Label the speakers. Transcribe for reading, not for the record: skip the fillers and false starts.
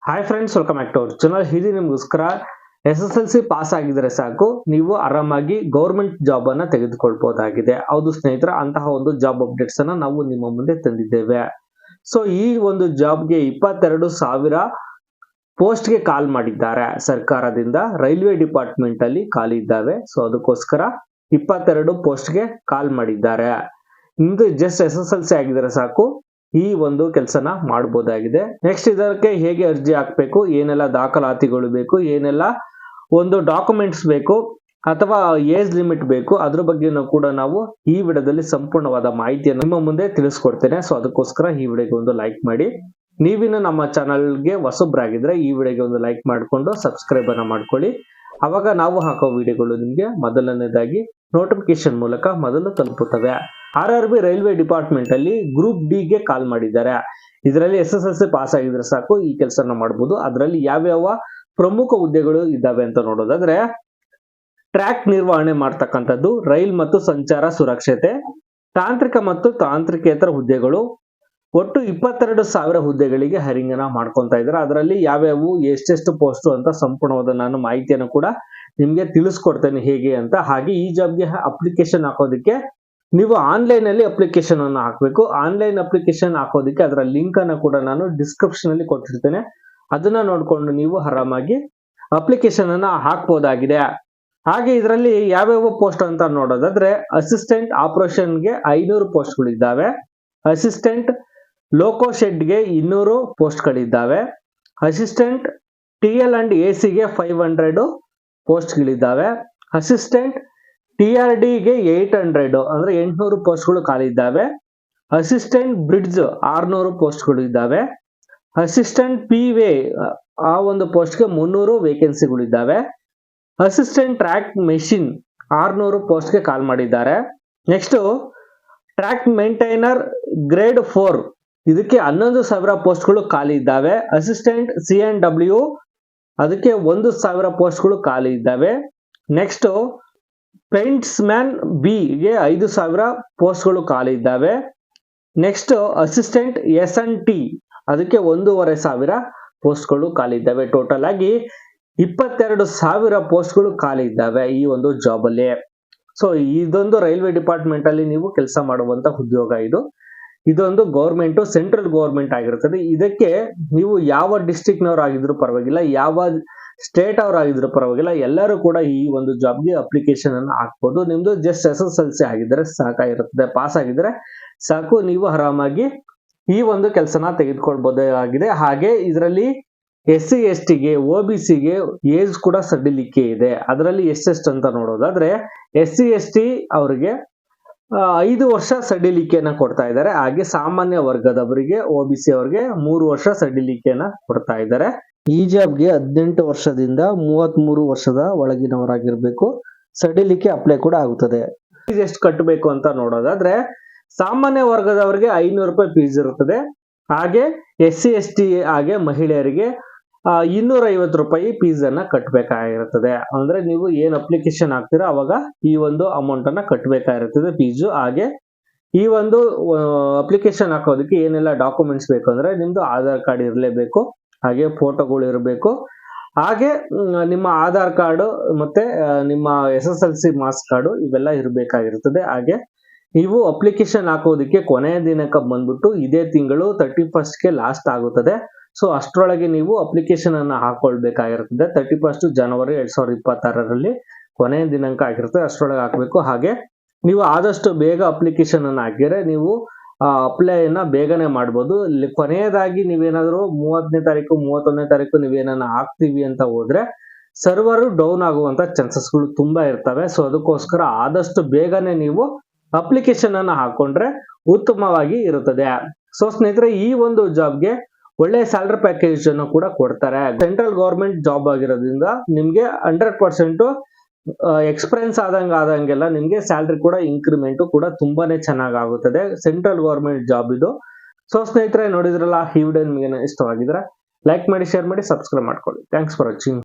Speaker 1: Hi friends, welcome back to our channel. ಇದು ನಿಮಗೋಸ್ಕರ SSLC pass ಆಗಿದ್ರೆ ಸಾಕು, ನೀವು ಆರಾಮಾಗಿ ಗೌರ್ಮೆಂಟ್ ಜಾಬ್ ಅನ್ನ ತೆಗೆದುಕೊಳ್ಬಹುದಾಗಿದೆ. ಹೌದು ಸ್ನೇಹಿತರೆ, ಅಂತಹ ಒಂದು ಜಾಬ್ ಅಪ್ಡೇಟ್ಸ್ ಅನ್ನ ನಾವು ನಿಮ್ಮ ಮುಂದೆ ತಂದಿದ್ದೇವೆ. ಸೊ ಈ ಒಂದು ಜಾಬ್ಗೆ 22,000 ಪೋಸ್ಟ್ಗೆ ಕಾಲ್ ಮಾಡಿದ್ದಾರೆ ಸರ್ಕಾರದಿಂದ. ರೈಲ್ವೆ ಡಿಪಾರ್ಟ್ಮೆಂಟ್ ಅಲ್ಲಿ ಖಾಲಿ ಇದ್ದಾವೆ. ಸೊ ಅದಕ್ಕೋಸ್ಕರ 22 ಪೋಸ್ಟ್ಗೆ ಕಾಲ್ ಮಾಡಿದ್ದಾರೆ. ನಿಮ್ದು ಜಸ್ಟ್ SSLC ಆಗಿದ್ರೆ ಸಾಕು, ಈ ಒಂದು ಕೆಲಸನ ಮಾಡಬಹುದಾಗಿದೆ. ನೆಕ್ಸ್ಟ್ ಇದಕ್ಕೆ ಹೇಗೆ ಅರ್ಜಿ ಹಾಕಬೇಕು, ಏನೆಲ್ಲ ದಾಖಲಾತಿಗಳು ಬೇಕು, ಏನೆಲ್ಲ ಒಂದು ಡಾಕ್ಯುಮೆಂಟ್ಸ್ ಬೇಕು ಅಥವಾ ಏಜ್ ಲಿಮಿಟ್ ಬೇಕು, ಅದ್ರ ಬಗ್ಗೆನೂ ಕೂಡ ನಾವು ಈ ವಿಡಿಯೋದಲ್ಲಿ ಸಂಪೂರ್ಣವಾದ ಮಾಹಿತಿಯನ್ನು ನಿಮ್ಮ ಮುಂದೆ ತಿಳಿಸ್ಕೊಡ್ತೇನೆ. ಸೊ ಅದಕ್ಕೋಸ್ಕರ ಈ ವಿಡಿಯೋಗೆ ಒಂದು ಲೈಕ್ ಮಾಡಿ. ನೀವಿನ್ನು ನಮ್ಮ ಚಾನಲ್ಗೆ ಹೊಸಬ್ರಾಗಿದ್ರೆ ಈ ವಿಡಿಯೋಗೆ ಒಂದು ಲೈಕ್ ಮಾಡಿಕೊಂಡು ಸಬ್ಸ್ಕ್ರೈಬ್ ಅನ್ನ ಮಾಡ್ಕೊಳ್ಳಿ. ಅವಾಗ ನಾವು ಹಾಕೋ ವಿಡಿಯೋಗಳು ನಿಮಗೆ ಮೊದಲನೇದಾಗಿ ನೋಟಿಫಿಕೇಶನ್ ಮೂಲಕ ಮೊದಲು ತಲುಪುತ್ತವೆ. RRB ರೈಲ್ವೆ ಡಿಪಾರ್ಟ್ಮೆಂಟ್ ಅಲ್ಲಿ ಗ್ರೂಪ್ ಡಿ ಗೆ ಕಾಲ್ ಮಾಡಿದ್ದಾರೆ. ಇದರಲ್ಲಿ SSLC ಪಾಸ್ ಆಗಿದ್ರೆ ಸಾಕು ಈ ಕೆಲಸನ ಮಾಡಬಹುದು. ಅದರಲ್ಲಿ ಯಾವ್ಯಾವ ಪ್ರಮುಖ ಹುದ್ದೆಗಳು ಇದ್ದಾವೆ ಅಂತ ನೋಡೋದಾದ್ರೆ, ಟ್ರ್ಯಾಕ್ ನಿರ್ವಹಣೆ ಮಾಡ್ತಕ್ಕಂಥದ್ದು, ರೈಲ್ ಮತ್ತು ಸಂಚಾರ ಸುರಕ್ಷತೆ, ತಾಂತ್ರಿಕ ಮತ್ತು ತಾಂತ್ರಿಕೇತರ ಹುದ್ದೆಗಳು. ಒಟ್ಟು 22,000 ಹುದ್ದೆಗಳಿಗೆ ಹರಿಂಗನ ಮಾಡ್ಕೊಂತ ಇದ್ದಾರೆ. ಅದರಲ್ಲಿ ಯಾವ್ಯಾವು ಎಷ್ಟೆಷ್ಟು ಪೋಸ್ಟ್ ಅಂತ ಸಂಪೂರ್ಣವಾದ ನಾನು ಮಾಹಿತಿಯನ್ನು ಕೂಡ ನಿಮ್ಗೆ ತಿಳಿಸ್ಕೊಡ್ತೇನೆ ಹೇಗೆ ಅಂತ. ಹಾಗೆ ಈ ಜಾಬ್ಗೆ ಅಪ್ಲಿಕೇಶನ್ ಹಾಕೋದಕ್ಕೆ ನೀವು ಆನ್ಲೈನ್ ಅಲ್ಲಿ ಅಪ್ಲಿಕೇಶನ್ ಅನ್ನು ಹಾಕಬೇಕು. ಆನ್ಲೈನ್ ಅಪ್ಲಿಕೇಶನ್ ಹಾಕೋದಕ್ಕೆ ಅದರ ಲಿಂಕ್ ಅನ್ನು ಕೂಡ ನಾನು ಡಿಸ್ಕ್ರಿಪ್ಷನ್ ಅಲ್ಲಿ ಕೊಟ್ಟಿರ್ತೇನೆ. ಅದನ್ನ ನೋಡ್ಕೊಂಡು ನೀವು ಆರಾಮಾಗಿ ಅಪ್ಲಿಕೇಶನ್ ಅನ್ನ ಹಾಕಬಹುದಾಗಿದೆ. ಹಾಗೆ ಇದರಲ್ಲಿ ಯಾವ್ಯಾವ ಪೋಸ್ಟ್ ಅಂತ ನೋಡೋದಾದ್ರೆ, ಅಸಿಸ್ಟೆಂಟ್ ಆಪರೇಷನ್ಗೆ 500 ಪೋಸ್ಟ್ಗಳು ಇದ್ದಾವೆ. ಅಸಿಸ್ಟೆಂಟ್ ಲೋಕೋ ಶೆಡ್ಗೆ 200 ಪೋಸ್ಟ್ಗಳಿದ್ದಾವೆ. ಅಸಿಸ್ಟೆಂಟ್ TL ಅಂಡ್ AC ಗೆ 500 ಪೋಸ್ಟ್ಗಳಿದ್ದಾವೆ. ಅಸಿಸ್ಟೆಂಟ್ TRD ಗೆ 800 ಅಂದ್ರೆ 800 ಪೋಸ್ಟ್ಗಳು ಖಾಲಿ ಇದ್ದಾವೆ. ಅಸಿಸ್ಟೆಂಟ್ ಬ್ರಿಡ್ಜ್ 600 ಪೋಸ್ಟ್ಗಳು ಇದ್ದಾವೆ. ಅಸಿಸ್ಟೆಂಟ್ PWay ಆ ಒಂದು ಪೋಸ್ಟ್ಗೆ 300 ವೇಕೆನ್ಸಿಗಳು ಇದ್ದಾವೆ. ಅಸಿಸ್ಟೆಂಟ್ ಟ್ರ್ಯಾಕ್ ಮೆಷಿನ್ 600 ಪೋಸ್ಟ್ಗೆ ಕಾಲ್ ಮಾಡಿದ್ದಾರೆ. ನೆಕ್ಸ್ಟ್ ಟ್ರ್ಯಾಕ್ ಮೇಂಟೈನರ್ ಗ್ರೇಡ್ 4 ಇದಕ್ಕೆ 11,000 ಪೋಸ್ಟ್ಗಳು ಖಾಲಿ ಇದ್ದಾವೆ. ಅಸಿಸ್ಟೆಂಟ್ CNW ಅದಕ್ಕೆ 1,000 ಪೋಸ್ಟ್ಗಳು ಖಾಲಿ ಇದ್ದಾವೆ. ನೆಕ್ಸ್ಟ್ ಪೇಂಟ್ಸ್ ಮ್ಯಾನ್ B ಗೆ 5,000 ಪೋಸ್ಟ್ಗಳು ಖಾಲಿ ಇದ್ದಾವೆ. ನೆಕ್ಸ್ಟ್ ಅಸಿಸ್ಟೆಂಟ್ SNT ಅದಕ್ಕೆ 1,500 ಪೋಸ್ಟ್ಗಳು ಖಾಲಿ ಇದ್ದಾವೆ. ಟೋಟಲ್ ಆಗಿ 22,000 ಪೋಸ್ಟ್ಗಳು ಖಾಲಿ ಇದ್ದಾವೆ ಈ ಒಂದು ಜಾಬ್ ಅಲ್ಲಿ. ಸೊ ಇದೊಂದು ರೈಲ್ವೆ ಡಿಪಾರ್ಟ್ಮೆಂಟ್ ಅಲ್ಲಿ ನೀವು ಕೆಲಸ ಮಾಡುವಂತ ಉದ್ಯೋಗ ಇದೊಂದು ಗೌರ್ಮೆಂಟ್, ಸೆಂಟ್ರಲ್ ಗೌರ್ಮೆಂಟ್ ಆಗಿರುತ್ತದೆ. ಇದಕ್ಕೆ ನೀವು ಯಾವ ಡಿಸ್ಟ್ರಿಕ್ಟ್ ನವರು ಆಗಿದ್ರು ಪರವಾಗಿಲ್ಲ, ಯಾವ ಸ್ಟೇಟ್ ಅವರಾಗಿದ್ರು ಪರವಾಗಿಲ್ಲ, ಎಲ್ಲರೂ ಕೂಡ ಈ ಒಂದು ಜಾಬ್ಗೆ ಅಪ್ಲಿಕೇಶನ್ ಅನ್ನು ಹಾಕ್ಬೋದು. ನಿಮ್ದು ಜಸ್ಟ್ SSLC ಆಗಿದ್ರೆ ಸಾಕಾಗಿರುತ್ತದೆ, ಪಾಸ್ ಆಗಿದ್ರೆ ಸಾಕು, ನೀವು ಆರಾಮಾಗಿ ಈ ಒಂದು ಕೆಲಸನ ತೆಗೆದುಕೊಳ್ಬಹುದಾಗಿದೆ. ಹಾಗೆ ಇದರಲ್ಲಿ SC ST ಗೆ OBC ಗೆ ಏಜ್ ಕೂಡ ಸಡಿಲಿಕೆ ಇದೆ. ಅದರಲ್ಲಿ ಎಷ್ಟೆಷ್ಟು ಅಂತ ನೋಡೋದಾದ್ರೆ, SC ST ಅವರಿಗೆ 5 ವರ್ಷ ಸಡಿಲಿಕೆಯನ್ನ ಕೊಡ್ತಾ ಇದ್ದಾರೆ. ಹಾಗೆ ಸಾಮಾನ್ಯ ವರ್ಗದವರಿಗೆ OBC ಅವರಿಗೆ 3 ವರ್ಷ ಸಡಿಲಿಕೆಯನ್ನ ಕೊಡ್ತಾ ಇದ್ದಾರೆ. ಈ ಜಾಬ್ಗೆ 18 ವರ್ಷದಿಂದ 33 ವರ್ಷದ ಒಳಗಿನವರಾಗಿರ್ಬೇಕು. ಸಡಿಲಿಕೆ ಅಪ್ಲೈ ಕೂಡ ಆಗುತ್ತದೆ. ಫೀಸ್ ಎಷ್ಟು ಕಟ್ಟಬೇಕು ಅಂತ ನೋಡೋದಾದ್ರೆ, ಸಾಮಾನ್ಯ ವರ್ಗದವರಿಗೆ 500 ರೂಪಾಯಿ ಫೀಸ್ ಇರುತ್ತದೆ. ಹಾಗೆ SC ST ಹಾಗೆ ಮಹಿಳೆಯರಿಗೆ 250 ರೂಪಾಯಿ ಫೀಸ್ ಅನ್ನ ಕಟ್ಟಬೇಕಾಗಿರುತ್ತದೆ. ಅಂದ್ರೆ ನೀವು ಏನ್ ಅಪ್ಲಿಕೇಶನ್ ಹಾಕ್ತೀರಾ ಅವಾಗ ಈ ಒಂದು ಅಮೌಂಟ್ ಅನ್ನ ಕಟ್ಟಬೇಕಾಗಿರುತ್ತದೆ ಫೀಸು. ಹಾಗೆ ಈ ಒಂದು ಅಪ್ಲಿಕೇಶನ್ ಹಾಕೋದಕ್ಕೆ ಏನೆಲ್ಲ ಡಾಕ್ಯುಮೆಂಟ್ಸ್ ಬೇಕು ಅಂದ್ರೆ, ನಿಮ್ದು ಆಧಾರ್ ಕಾರ್ಡ್ ಇರಲೇಬೇಕು, ಹಾಗೆ ಫೋಟೋಗಳು ಇರಬೇಕು, ಹಾಗೆ ನಿಮ್ಮ ಆಧಾರ್ ಕಾರ್ಡ್ ಮತ್ತೆ ನಿಮ್ಮ SSLC ಮಾರ್ಕ್ಸ್ ಕಾರ್ಡ್ ಇವೆಲ್ಲ ಇರಬೇಕಾಗಿರುತ್ತದೆ. ಹಾಗೆ ನೀವು ಅಪ್ಲಿಕೇಶನ್ ಹಾಕೋದಕ್ಕೆ ಕೊನೆಯ ದಿನಕ್ಕೆ ಬಂದ್ಬಿಟ್ಟು ಇದೇ ತಿಂಗಳು 31ಗೆ ಲಾಸ್ಟ್ ಆಗುತ್ತದೆ. ಸೊ ಅಷ್ಟರೊಳಗೆ ನೀವು ಅಪ್ಲಿಕೇಶನ್ ಅನ್ನ ಹಾಕೊಳ್ಬೇಕಾಗಿರುತ್ತದೆ. 31 ಜನವರಿ 2026ರಲ್ಲಿ ಕೊನೆಯ ದಿನಾಂಕ ಆಗಿರುತ್ತೆ, ಅಷ್ಟರೊಳಗೆ ಹಾಕಬೇಕು. ಹಾಗೆ ನೀವು ಆದಷ್ಟು ಬೇಗ ಅಪ್ಲಿಕೇಶನ್ ಅನ್ನ ಹಾಕಿದ್ರೆ ನೀವು ಅಪ್ಲೈನ ಬೇಗನೆ ಮಾಡ್ಬೋದು. ಕೊನೆಯದಾಗಿ ನೀವೇನಾದ್ರೂ 30ನೇ ತಾರೀಕು 31ನೇ ತಾರೀಕು ನೀವೇನ ಹಾಕ್ತೀವಿ ಅಂತ ಹೋದ್ರೆ ಸರ್ವರ್ ಡೌನ್ ಆಗುವಂತ ಚಾನ್ಸಸ್ಗಳು ತುಂಬಾ ಇರ್ತವೆ. ಸೊ ಅದಕ್ಕೋಸ್ಕರ ಆದಷ್ಟು ಬೇಗನೆ ನೀವು ಅಪ್ಲಿಕೇಶನ್ ಅನ್ನ ಹಾಕೊಂಡ್ರೆ ಉತ್ತಮವಾಗಿ ಇರುತ್ತದೆ. ಸೊ ಸ್ನೇಹಿತರೆ, ಈ ಒಂದು ಜಾಬ್ಗೆ ಒಳ್ಳೆ ಸ್ಯಾಲರಿ ಪ್ಯಾಕೇಜ್ ಅನ್ನು ಕೂಡ ಕೊಡ್ತಾರೆ. ಸೆಂಟ್ರಲ್ ಗವರ್ಮೆಂಟ್ ಜಾಬ್ ಆಗಿರೋದ್ರಿಂದ ನಿಮ್ಗೆ 100% ಎಕ್ಸ್ಪೀರಿಯನ್ಸ್ ಆದಂಗೆಲ್ಲ ನಿಮ್ಗೆ ಸ್ಯಾಲರಿ ಕೂಡ ಇನ್ಕ್ರಿಮೆಂಟ್ ಕೂಡ ತುಂಬಾನೇ ಚೆನ್ನಾಗಿ ಆಗುತ್ತದೆ. ಸೆಂಟ್ರಲ್ ಗವರ್ಮೆಂಟ್ ಜಾಬ್ ಇದು. ಸೊ ಸ್ನೇಹಿತರೆ, ನೋಡಿದ್ರಲ್ಲ, ಈ ವಿಡಿಯೋ ನಿಮಗೆ ಇಷ್ಟವಾಗಿದ್ರೆ ಲೈಕ್ ಮಾಡಿ, ಶೇರ್ ಮಾಡಿ, ಸಬ್ಸ್ಕ್ರೈಬ್ ಮಾಡ್ಕೊಳ್ಳಿ. Thanks for watching.